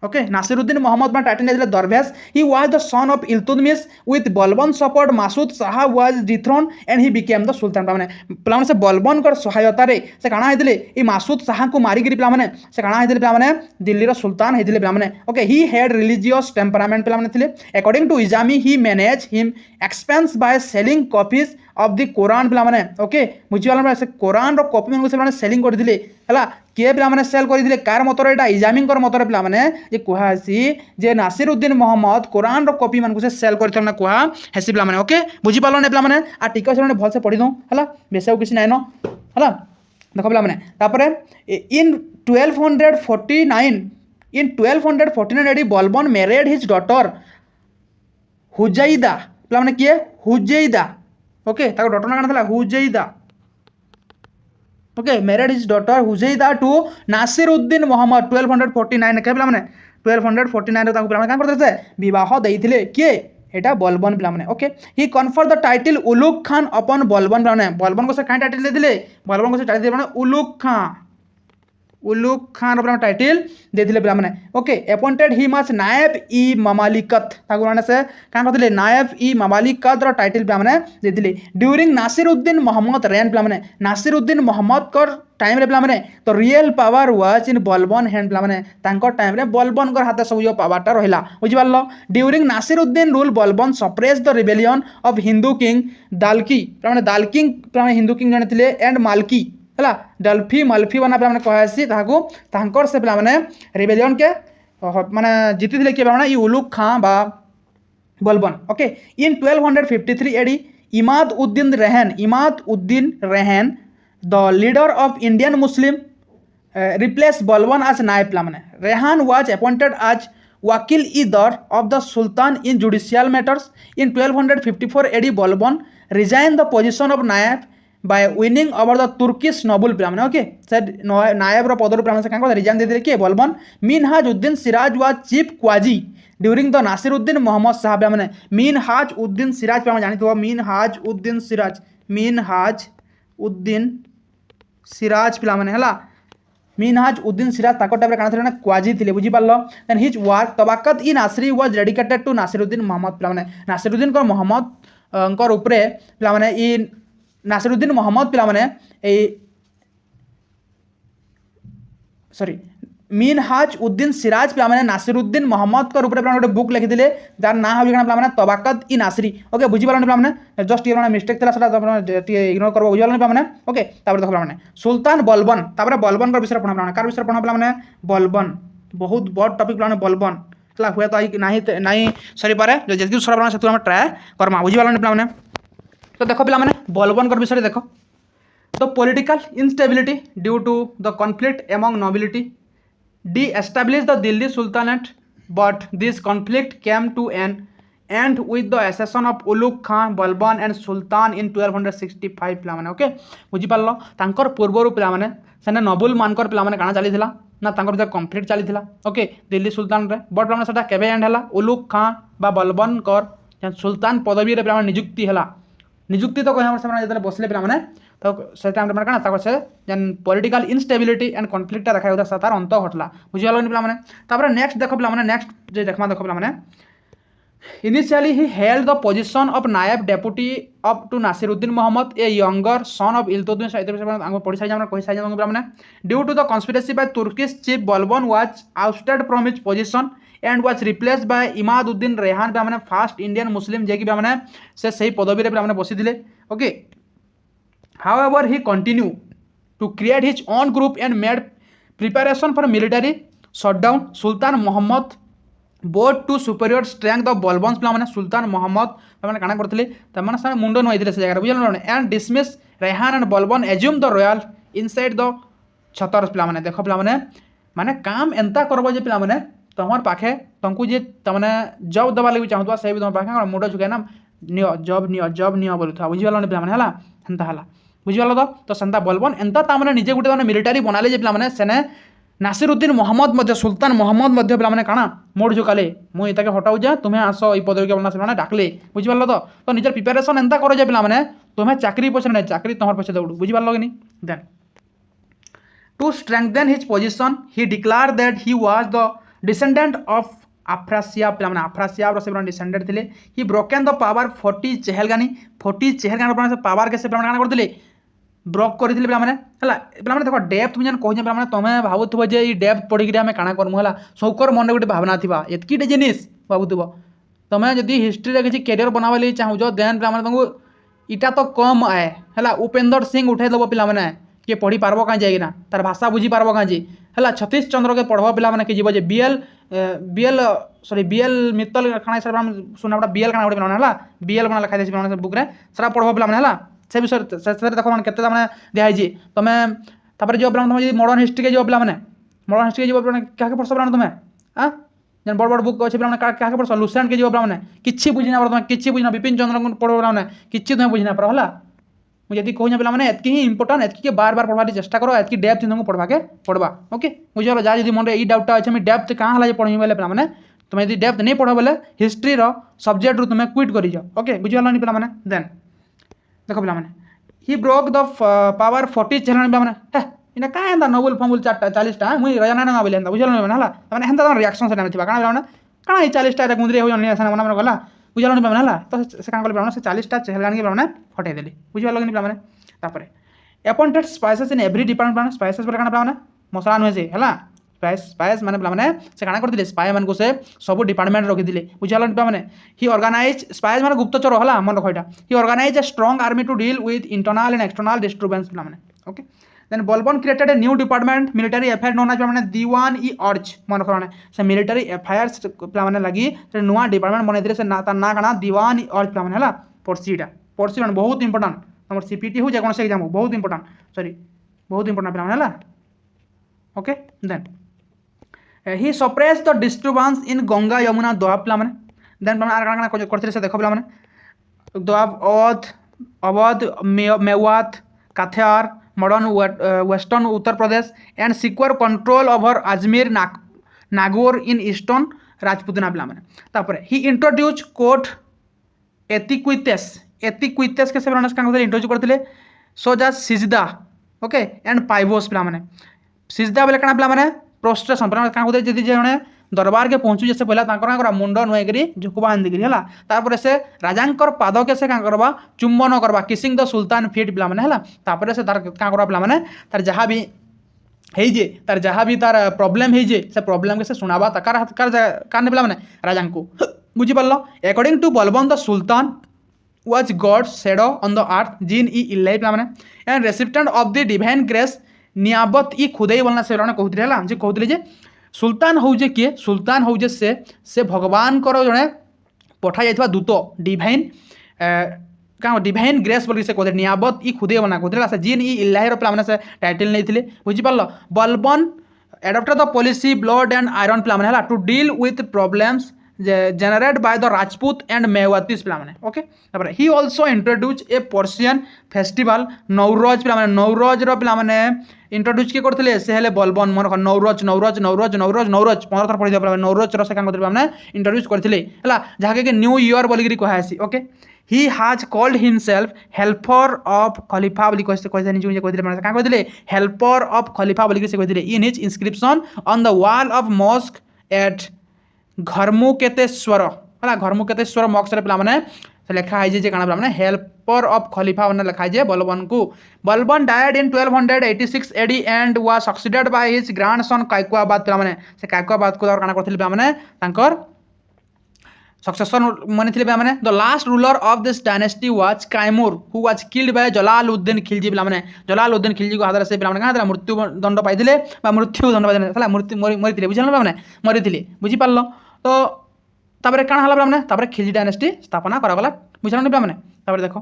ओके नासिरुद्दीन मोहम्मद में टाइटल नेथिले दरवेश ही was the son of Iltutmish with Balban support Masood Shah was dethrone and he became the sultan पिला से बलबन कर सहायता रे से काना हेतिले ई मासूद शाह को मारी गिरी पिला से काना हेतिले पिला दिल्ली रो सुल्तान हेतिले पिला okay he had religious temperament पिला थिले according to Isami he manage him expense by selling copies of the Quran पिला माने ओके बुझिपाल से कुरान रो कॉपी मन से माने सेलिंग करथिले हला किए पिला माने सेल करथिले कार मतरे एटा इजामिंकर मतरे पिला माने जे कुहा हसी जे नासिरुद्दीन मोहम्मद कुरान रो कॉपी मन से सेल करथना कुहा हसी पिला माने ओके बुझिपाल ने पिला माने आ टिका से भल से पढ़ी दो हला बेसाउ किछ नाइनो हला देखो पिला माने तापरे in 1249 AD Balban married his daughter Hujaida पिला माने किए हुजैदा ओके ताको डॉटर ना काना Hujaida okay married his daughter Hujaida to Nasiruddin Mohammad 1249 के पिला माने 1249 रे ताको पिला माने का करते से विवाह देइथिले किए एटा बलबन पिला माने okay he confer the title Ulugh Khan upon Balban पिला माने बलबन को से काई टाइटल देथिले बलबन को से टाइटल दे माने उलुग खान रो टाइटल देथिले पिला माने ओके अपॉइंटेड ही मस नायब ई ममालिकत ताको माने से का करथिले नायब ई ममालिकत रो टाइटल पिला माने देथिले ड्यूरिंग नासिरुद्दीन मोहम्मद रेन पिला माने नासिरुद्दीन मोहम्मद कर टाइम रे पिला माने तो real power was in Balban hand पिला माने तांको टाइम रे बलबन कर हाथ सब जो पावरटा रहिला बुझि पारलो during Nasiruddin rule Balban suppress the rebellion of Hindu king Dalaki पिला माने दालकिंग पिला माने हिंदू किंग जने थिले एंड मालकी हला डल्फी मल्फी बना पिला माने कहसी ताको तांकर से पिला माने रिबेलियन के माने जीति थिले के माने ई उलुग खां बा Balban okay in 1253 AD Imad uddin Raihan the leader of Indian Muslim replace Balban as naib पिला माने Raihan was appointed as wakil idar of the sultan in judicial matters in 1254 AD Balban resign the position of naib by winning over the Turkish noble पिला माने okay sir नायब रो पदर पिला माने कांको resign दे दिले के Balban Minhaj uddin Siraj was chief qazi during the Nasiruddin Mohammad साहब पिला माने मिनहाज उद्दीन सिराज पिला माने जानितो मिनहाज उद्दीन सिराज पिला माने हला मिनहाज उद्दीन सिराज ताको टाइम रे काना थिले ना क्वाजी थिले बुझि पारलो then his work Tabaqat i Nasiri was dedicated to Nasiruddin Mohammad पिला माने नासिरुद्दीन को मोहम्मद अंकर ऊपरे पिला माने इ नासिरुद्दीन मोहम्मद पिला माने ए सॉरी मिनहाज उद्दीन सिराज पिला माने नासिरुद्दीन मोहम्मद को ऊपर पिला गोटे बुक लिखि दिले जार ना हबि पिला माने तबाकत इ नासरी ओके बुझि पारलो पिला माने जस्ट ये मिस्टेक थिला सेटा इग्नोर करबो बुझि पारलो पिला माने ओके तापर देखो पिला माने सुल्तान बलबन तापर बलबन को विषय पढा पिला माने कार विषय पढा पिला माने बलबन बहुत बड़ टॉपिक पिला माने बलबन तला हुए तो नाही सरी पारे जो जल्दी सरा पिला से हम ट्राई करमा बुझि पारलो पिला माने तो देखो पिला माने बलबन कर विषय देखो तो political instability due to the conflict among nobility de establish the Delhi sultanate but this conflict came to an end with the accession of Ulugh Khan Balban and sultan in 1265 पिला माने ओके बुझि पारलो तांकर पूर्वरु पिला माने सेने नोबुल मानकर पिला माने काना चलीथिला ना तांकर जे कॉन्फ्लिक्ट चलीथिला ओके दिल्ली सुल्तान रे बट पिला माने सेटा केबे एंड हला उलुग खान बा बलबन कर सुल्तान पदवी रे पिला माने नियुक्ति तो कह से जो बसले पे मैंने तो से टाइम मैंने कौन से जेन पॉलिटिकल इनस्टेबिलिटी एंड कॉन्फ्लिक्ट देखा होता तार अंत घटला बुझी पे मैंने तापर नेक्स्ट देख पे मैंने नेक्स्ट जो देखा देख पे मैंने initially he held the position of naib deputy of to Nasiruddin Mohammad a younger son of Iltutmish पढ़ी सारी कही सारी मैंने due to the conspiracy by Turkish chief Balban was ousted from his position and was replace by Imaduddin Rehan पे मैंने फास्ट इंडियन मुस्लिम जे कि मैंने से सही पदवी पे बसी दिले okay however he continued to create his own group and made preparation for military shutdown Sultan Mohammad both to superior strength of Balban पे मैंने सुल्तान मोहम्मद मैंने काना करते मुंड नुआई से जगह बुझल and dismiss Rehan and Balban assume the royal inside the chhatr पे मैंने देख पे मैंने काम एंता करब जे पे मैंने तुम पाखे तुमको जे तमने जब दबा लगे चाहूँ से भी तुम पाखे मुंड झुके ना जब नियो बोलुथा बुझीपाल पे मैंने है हेन्ता है बुझीपाल तो सेन्ता बलबन एंता तामने निजे गोटे मैंने मिलिटारी बनाले जे पे सेने नासिरुद्दीन मोहम्मद मध्य सुल्तान मोहम्मद पे मैंने काना मोड़ झुकाले मुझे हटाऊ जा तुम्हें आस ये पदवी के से डाकले बुझीपाल तो निजर प्रिपेरेसन एंता कर जे पे तुम्हें चाकरी पछे नहीं चाकरी तुम पछे दौड़ बुझीपाल कि नहीं then to strengthen his position he declare that he was the descendant of Afrasiab पे आफ्रासियाब से डिसेंडेंट थे he broken the power 40 Chahalgani से पावर के से करते ब्रोक करते पे देखो डेप्थ मुझे कहूँ तुम्हें भावुव जे डेप्थ पढ़ी आम काଣା करमु है सौकर मन गोटे भावना थी एतकीटे जिनिस भावुव तुम्हें जदि हिस्ट्री किसी कैरियर बनावा चाहूँ देन पे तुमको इटा तो कम आए है उपेंद्र सिंह उठे देव पे किए पढ़ी पार्ब कहीं जाइना तार भाषा बुझी पार्ब कहीं है छतीश चंद्र के पढ़ब पे किए जीव बीएल सॉरी बीएल मित्तल खाना सुना गोटे बीएल खाना गोटे है बीएल बना लिखाई पे बुक्रे सारा पढ़ब पे है से विषय देख मैंने केते दिखाई तुम्हें जो पे तुम मॉडर्न हिस्ट्री के जो पे मॉडर्न हिस्ट्री के जो क्या पढ़स पे तुम्हें हाँ जेन बड़ बड़ बुक अच्छे पे क्या पढ़स लुसेंट के जो पे किसी बुझीना तुम्हें किसी बुझीना विपिन चंद्र को पढ़ पे किसी तुम्हें बुझीना पार है मुझे कहूँ पे एतकी ही इंपोर्टाट एतकी बार बार पढ़वा चेष्टा करो एतकी डेप्थ तुमको पढ़वा के पढ़वा ओके बुझे जहाँ जी मन ये डाउटा अच्छे डेप्थ कहाँ है पढ़ी बोले पे तुम्हें यदि डेप्थ नहीं पढ़ बोले हिस्ट्री सब्जेक्ट रू तुम्हें क्विट कर जाओ ओके बुझीगलानी पे देन देख पे ही ब्रोक द पावर 40 चलाने पे इना क्या एंता नोबल फमुल 40टा मुझे रजना ना बोले बुझल है हेन्ता रिएक्शन से क्या कण ये 40टा गुंदरी हो मन गला बुझल पे है तो से क्या पे से 40टा चलानी पे फटेदेली बुझे पे appointed spices in every department spices बोले क्या मसला नुहे से है स्पाइस माने पे से क्या करते स्पाई मान को से सब डिपार्टमेंट रखी बुझल पे ही ऑर्गेनाइज स्पाइस माने गुप्तचर है मन रख यहाँ he organize a strong army to deal with internal and external disturbance पे okay then Balban created a new department military affair known as Diwan इ अर्ज मन रखना से मिलिटरी अफेयर्स पे लगी नुआ डिपार्टमेंट बनई से ना क्या दीवान इ अर्ज पे है पर्सीटा पर्सी बहुत इंपोर्टाट तुम सीपीटी हो जेको एग्जाम बहुत इंपोर्टाट सॉरी बहुत इंपोर्टाट पे है okay then he suppress the disturbance in Ganga Yamuna Doab पे देन करते से देख पे Doab Awadh Mewat Katehar modern western Uttar Pradesh and secure control over Ajmer Nagaur in eastern Rajputana पे ही इंट्रोड्यूस कोर्ट एथिक्विटेस कैसे इंट्रोड्यूस करते सो जा सिजदा ओके एंड पाइवोस पे सिजदा बोले क्या पे प्रोस्ट्रेशन क्या कहते जड़े दरबार के पहुँचू जैसे पहला मुंड नुआई झुकबा आंदी है से राजा पाद के से क्या करवा चुंबन करवा किसिंग द सुल्तान फीट पे से तार क्या करवा पे तार जहाँ भी है तार जहाँ भी तार प्रॉब्लम है से प्रॉब्लम के से सुनावा कार पे राजा को बुझीपार according to Balban the sultan was God's shadow on the earth Zil i Ilahi पे and recipient of the divine grace Niyabat i Khudai बोलना से कहते हैं जे कहते सुल्तान हूँ किए सुल्तान हूँ से भगवान को जड़े पठा जाता दूत डिवाइन क्या डिवाइन ग्रेस बोल से कहते नियाबत ई खुदे बोलना कहते जीन ई इल्लाही पे से टाइटल नहीं थे बुझीपार Balban adapted the policy blood and iron पे है to deal with problems generated by the Rajput and Mewatis पे okay he also introduce a Persian festival Nauroz पे नौरोज पे इंट्रोड्यूस किए करते से हेले बलबन मन नौरोज नौरोज नौरोज नौरोज नौरोज 15 थर पढ़ी पे नौरोज से क्या करते इंट्रोड्यूस करते है जहाँके न्यू ईयर बोलिकी कहेसी ओके ही हाज कॉल्ड हिमसेल्फ हेल्पर ऑफ खलीफा बोली निजे कहते क्या कहते हेल्पर ऑफ खलीफा बोलिकी से कहते in his inscription on the wall of mosque at Garhmukteshwar है घरमुकेतेश्वर मॉक्स पे लिखाई क्या हेल्पर ऑफ खलीफा लिखाई बलबन को Balban died in 1286 AD and was succeeded by his grandson Kaiqubad पे से कायकुआबाद को क्या करते सक्सेसर मानी पे the last ruler of this dynasty was Kaimur who was killed by Jalaluddin Khilji पे जलालुद्दीन खिलजी को हाथ से क्या मृत्यु दंड पाई मृत्यु दंड पाई मरी बुझे पे मरी बुझीपार तो तापर क्या है पे खिलजी डायनेस्टी स्थापना करागला बुझल पे देख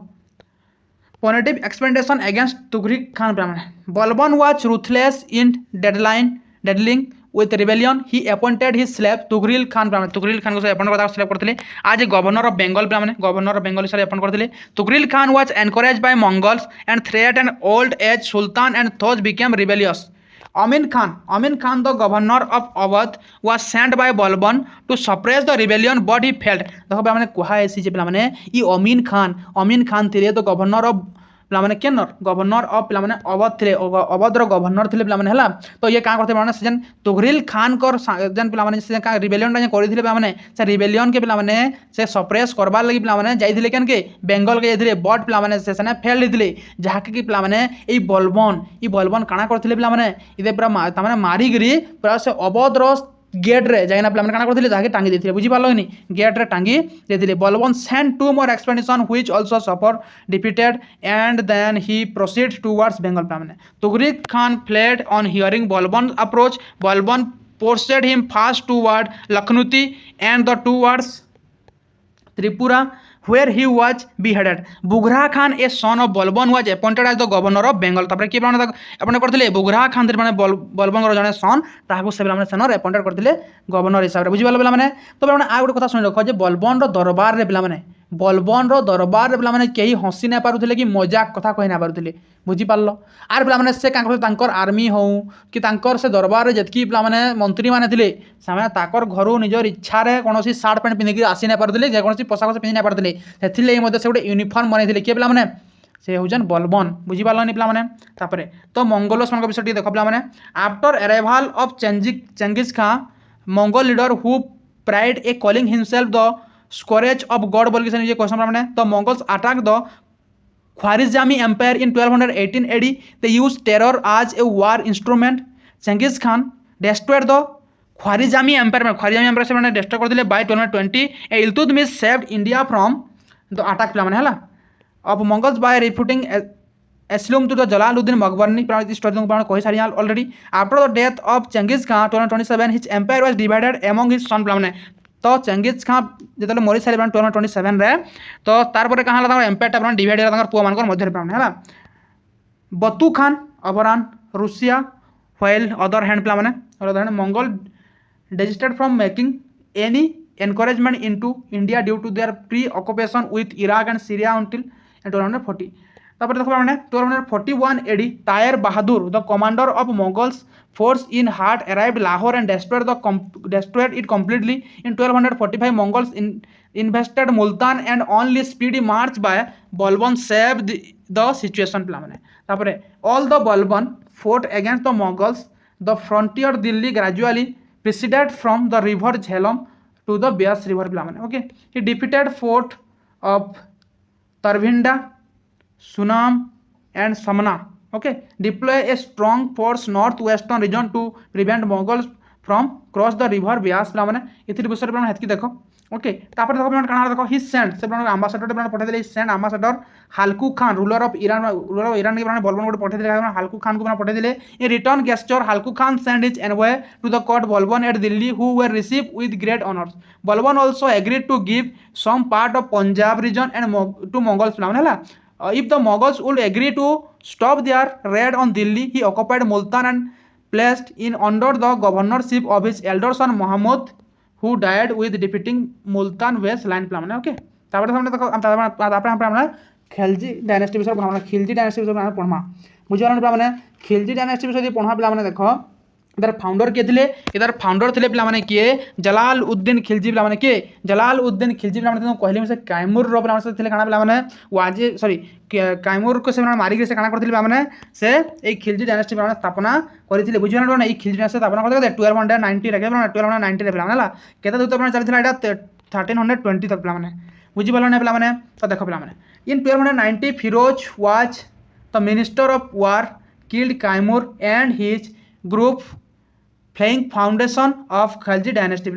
positive expectation against Tughlaq Khan पे Balban was ruthless in dealing with rebellion he appointed his slave Tughril Khan पे तुगरिल खान को अपॉइंट करता स्लेव करते आज गवर्नर ऑफ बेंगल पे गवर्नर ऑफ बेंगल हिसाब अपॉइंट करते Tughril Khan was encouraged by Mongols and threat and old age sultan and those became rebellious Amin Khan the governor of Awadh was sent by Balban to suppress the rebellion but he failed देखो पे कहुसी पे ये अमीन खान थे तो governor of पे केनर governor of पे अवध थे अवधर governor थे पे है तो ये क्या करते पे जेन तुगरिल खान कर जेन पे रिबेलियन करते पे से रिबेलियन के पे से सप्रेस करवार लगी पे जाइए केन के बेंगल के जाइए बट पे से फेल होते जहाँकि पे बलबन क्या करते पे ये पूरा मारिकी पूरा से अवधर गेट्रे जाइना पे काଣା करथिले ताके टांगी देथिले बुझी पारलो नि गेट्रे टांगी देथिले Balban send to more expedition which also suffer defeated and then he proceed towards Bengal पे Tughril Khan fled on hearing Balban approach Balban pursued him fast toward Lakhnuti and the towards Tripura where he was beheaded. Bughra Khan, a son of Balban, was appointed as the governor of Bengal. तापर कि अपने करथिले बुघरा खान माने बलबन रो जने सन ताको से माने सनर अपॉइंटेड करथिले गवर्नर हिसाब रे बुझि पाले माने तो माने आ गुटे कथा सुनि रखो जे बलबन रो दरबार रे पिला माने बलबन रो दरबार रे पिला माने केही हंसी ना पारुथिले कि मजाक कथा कहि ना पारुथिले बुझि पारलो आर पिला माने से कां करथिले तांकर आर्मी हो कि तांकर से दरबार रे जतकी पिला माने मंत्री माने थिले सामे ताकर घरो निजर इच्छा रे कोनोसी शर्ट पैंट पिनि कि आसी ना पारुथिले जे कोनोसी पोशाक से पिनि ना पारुथिले सेथिले मध्ये से गुटे यूनिफॉर्म बनेथिले के पिला माने से होजन बलबन बुझी पारलनि पिला माने तापरे तो मंगोलस मान विषय देखो पिला माने after arrival of Genghis Khan Mongol leader who pride a calling himself the scourge of God बोल के जे क्वेश्चन माने तो Mongols attack the Khwarizmi empire in 1218 AD they use terror as a war instrument Genghis Khan destroyed the Khwarizmi empire में Khwarizmi empire से माने destroy कर दिले by 1220 A Iltutmish saved India from the attack पिला माने हला of Mongols by refuting asylum to the Jalaluddin Mughbani story तुमको कहि सारी already after the death of Genghis Khan 1227 his empire was divided among his son प्लाने तो चेंगिस खान जेतले मरि सारी 1227 रे तो तार परे कहां ला एम्पायर टा डिवाइड होला तांकर पुआ मानकर मध्य रे प्लाने हला Batu Khan overran Russia while other hand प्ला माने other hand Mongol desisted from making any encouragement into India due to their preoccupation with Iraq and Syria until 1240 तापर देखो माने 1241 AD Tair Bahadur the commander of Mongols force in Herat arrived Lahore and destroyed it completely in 1245 mongols invested Multan and only speedy march by balban saved the situation प्ला माने तापर all the balban fought against the mongols the frontier Delhi gradually preceded from the river Jhelum to the Beas river प्ला माने okay he defeated fort of Tarvinda, Sunam and Samna. Okay, deploy a strong force northwestern region to prevent Mongols from cross the river Beas प्ला माने इथि विषय पे हेतकी देखो okay तापर देखो प्लान काना देखो ही सेंट से प्लान एम्बेसडर प्लान पठा देले sent ambassador Halaku Khan ruler of Iran के प्लान बलबन को पठा देले हालकू खान को प्लान पठा देले in return gesture Halaku Khan send his envoy to the court Balban at Delhi who were received with great honours Balban also agreed to give some part of Punjab region and to Mongols प्लान हला if the Mongols would agree to stop their raid on Delhi he occupied Multan and placed in under the governorship of his elder son Muhammad who died with defeating Multan West line plan okay तापर हमने देखो तापर हम Khilji dynasty विषय पढ़ा Khilji dynasty विषय पढ़मा बुझारण माने Khilji dynasty विषय पढ़ा पिला माने देखो इधर फाउंडर के थिले इधर फाउंडर थिले पिला माने किए जलालउद्दीन खिलजी पिला माने के जलालउद्दीन खिलजी पिला माने कहले में से कैमूर रो पिला माने थिले काना पिला माने वाजे सॉरी कैमूर को से मारी के से काना करथिले पिला माने से ए खिलजी डायनेस्टी पिला माने स्थापना करिथिले बुझियान रो ए खिलजी डायनेस्टी स्थापना करथिले 1290 रखे 1290 रे पिला माने हला केता दूत पिला चलथिला एटा 1320 तक पिला माने बुझि पालो ने पिला माने तो देखो पिला माने in 1290 Firoz was the minister of war killed Kaimur and his group flying foundation of Khalji dynasty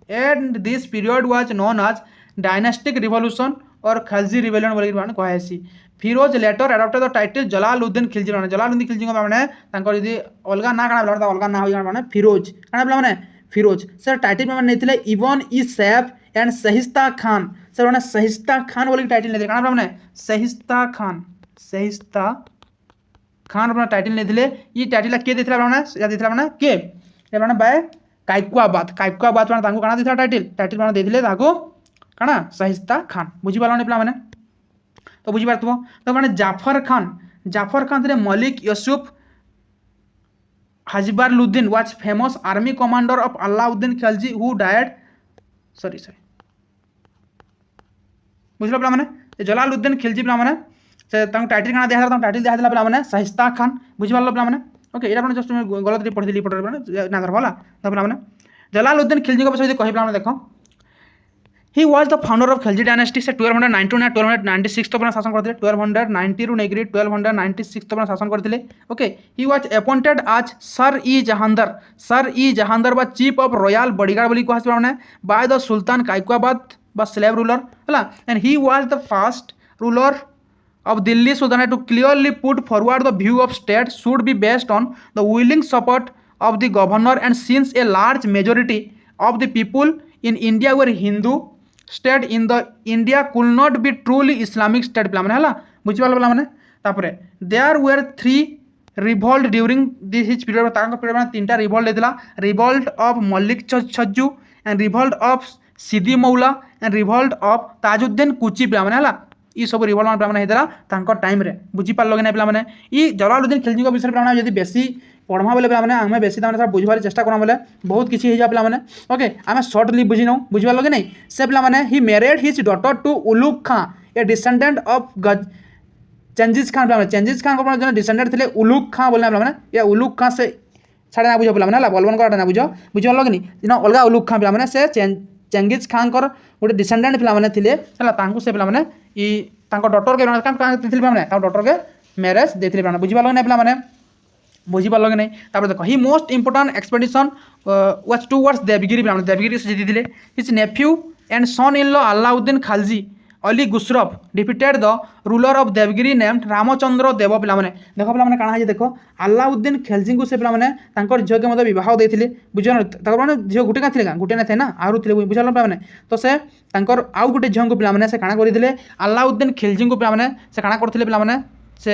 and this period was known as dynastic revolution or Khalji rebellion बोली माने कहैसी Firoz later adopted the title Jalaluddin Khilji माने जलालउद्दीन खिलजी को माने तांकर यदि अलगा ना काना बोलता अलगा ना होई माने फिरोज काना बोला माने फिरोज सर टाइटल माने नेथिले इवन ई सैफ एंड सहिस्ता खान सर माने सहिस्ता खान बोली टाइटल नेथिले काना माने सहिस्ता खान अपना टाइटल नेथिले ई टाइटल के देथिला माने या देथिला माने के माने बाय काइकुआबाद माने तांको काना देथिला टाइटल माने देथिले ताको काना सहिस्ता खान बुझि पालने पिला माने तो बुझि पारतबो तो माने जाफर खान थे Malik Yusuf Hizabruddin was famous army commander of Alauddin Khilji who died sorry बुझलो पिला माने जलालुद्दीन खिलजी पिला माने से तांको टाइटल काना देहा तांको टाइटल देहा दिला पिला माने सहिस्ता खान बुझि पारलो पिला माने ओके एटा जस्ट गलत पढ़ी दिली पढ़ ना धरबला तब माने जलालउद्दीन खिलजी को विषय कहि प्लान देखो ही was the founder of Khilji dynasty से 1290 ना 1296 तक शासन करते 1290 रु नेगरी 1296 तक शासन करते ओके ही वाज अपॉइंटेड आज सर ई जहांदर बा चीफ ऑफ रॉयल बॉडीगार्ड बोली कहस माने बाय द सुल्तान कायकवाबाद बा स्लेव रूलर हला and he was the first ruler of Delhi Sultanate to clearly put forward the view of state should be based on the willing support of the governor and since a large majority of the people in India were Hindu state in the India could not be truly Islamic state पिला माने हला बुझि पाल पिला माने तापरे there were 3 revolt during this his period तांका period में 3टा revolt लेतिला revolt of Malik Chhajju and revolt of Sidi Maula and revolt of Tajuddin Kuchi पिला माने हला ई सब रिवॉल्ट पिलाने होता टाइम रे बुझीपार लगे ना पिलाने ई जलालुद्दीन खिलजी विषय पिलाने जब बेसी पढ़मा बोले पिलाने आम बेसी तार बुझार चेष्टा करा बोले बहुत किसी हो जाए पिलाने ओके आम सर्टली बुझी नौ बुझार लगे नहीं से पिलाने he married his daughter to Ulugh Khan a descendant of Genghis Khan पिलाने चेंजिस खान को जो डिसेंडेंट थे उलुग खां बोलना पिलाने या उलुग खां से छाड़े ना बुझ पिलाने बलबन का ना बुझ बुझार लगे नहीं अलग उलुग खां पिलाने से चेंगिज खान गोटे डिसेंडेंट पिलाने से पिलाने ई डटर के पिलाने डटर के मैरेज देते पिलाने बुझीपार लगे ना पिलाने बुझीपार लगे नहीं देख he most important expedition was towards Devagiri पिलाने देवगिरी से जीति his nephew and son in law Alauddin Khalji Ali Gurshasp defeated the ruler of Devagiri named Ramachandra Dev पिलाने देख पिलाने काଣା है देख अलाउद्दीन खिलजी को से पिलाने झील के मतलब बहुत देते बुझे झील गुटे क्या गुटे ना थे ना आहू थे बुझल पिलाने तो से आउ गोटे झील को पिलाने से काଣା करते अलाउद्दीन खिलजी को पिलाने से काଣା करते पिलाने से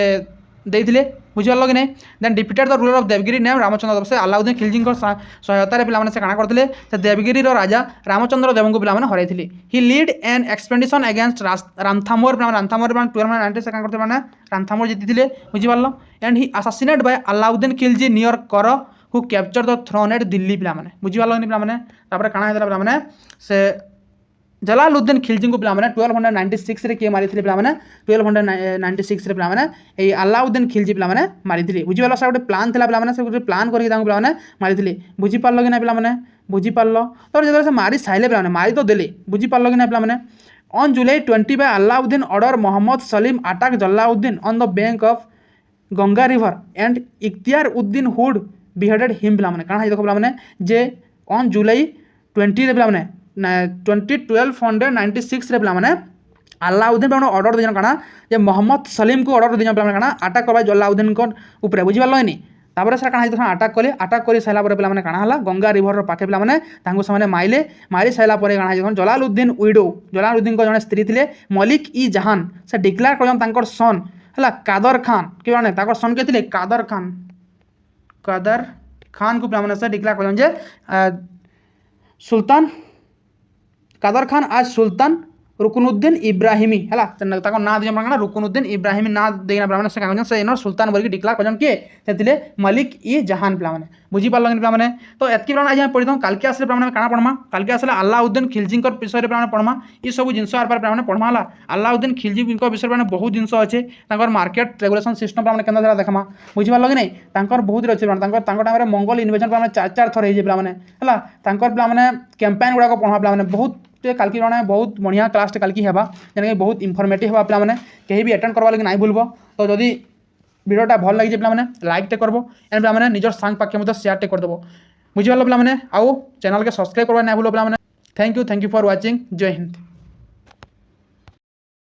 देते बुझे लगे नहीं then defeated the ruler of Devagiri named Ramachandra Dev से अलाउद्दीन खिलजी सहायतार पिलाने से काଣା करते से देवगिरी राजा रामचंद्र देव को पिलाने हरई he lead an expedition against Ranthambore Ranthambore 1290 से करते रांथामोर जीति बुझीपार and he assassinate by Alauddin Khilji near Kara who capture the throne at Delhi पिलाने बुझीपार लगे पिलाने काଣା होता पिलाने से जलालुद्दीन खिलजी को पिलाने 1296 रे किए मारी पिलाने 1296 रे पिलाने ये अलाउद्दीन खिलजी पिलाने मारी बुझीपार से गोटे प्लान था पिलाने से गोटे प्लान करके पिलाने मारी बुझीपार लगे ना पिलाने बुझीपार तो जो से मारी सारे पिलाने मारी तो देले बुझीपार लगे ना पिलाने on July 20 by Alauddin order Mohammad Salim attack Jalaluddin on the bank of Ganga river and Ikhtiyar uddin hood beheaded him पिलाने काଣା देखो पिलाने जे ऑन जुलाई 20 रे पिलाने 1296 रे पिलाने अलाउद्दीन पे ऑर्डर दे काଣା जे मोहम्मद सलीम को ऑर्डर दे पिलाने काଣା अटैक करबा जलालुद्दीन को ऊपर बुझीपार लगनी तापर से काଣା अटैक कले अटैक कर सारा पिलाने काଣା हला गंगा रिवर पाखे पिलाने तांको से माइले मारी सारा काଣା जलालुद्दीन विडो जलालुद्दीन को जड़े स्त्री थे मलिक ई जहान से डिक्लेयर कर सन है कादर खान कि सन के थे कादर खान को पिलाने से डिक्लेयर कर सुल्तान कादर खान आज सुल्तान रुकनुद्दीन इब्राहिमी है ना दे रुकनुद्दीन इब्राहिमी ना देना पिलाने से सुल्तान बोल डिक्लेयर कर किए से मलिक ई जहान पिलाने बुझीपार लगे पिलाने तो एतकी पिलाने आज पढ़ी कल के आसले पिलाने काଣା पढ़मा कल के आसले अलाउद्दीन खिलजी विषय पिलाने पढ़मा ये सब जिनस पिलाने पढ़मा है अलाउद्दीन खिलजी विषय पिलाने बहुत जिनस अच्छे मार्केट रेगुलेशन सिस्टम पिलाने केंद्र देखमा बुझीपार लगे नहीं बहुत अच्छे टाइम मंगल इन्वेजन पिलाने 4 थर हो पिलाने है पिलाने कैंपेन गुड़ाक पढ़ा पिलाने बहुत कल की बहुत बढ़िया क्लास कल की हेबा जेना बहुत इनफॉर्मेटिव हेबा पिलाने कहीं भी अटेंड करवा लगे नहीं भूलब तो जदि वीडियोटा भल लगे पिलाने लाइक टे करबो एंड पिलाने निजर सांग पाखे मत शेयर टे कर देबो बुझिपाल पिलाने आउ चैनल के सब्सक्राइब करबा नहीं भूलो पिलाने थैंक यू फॉर वाचिंग जय हिंद।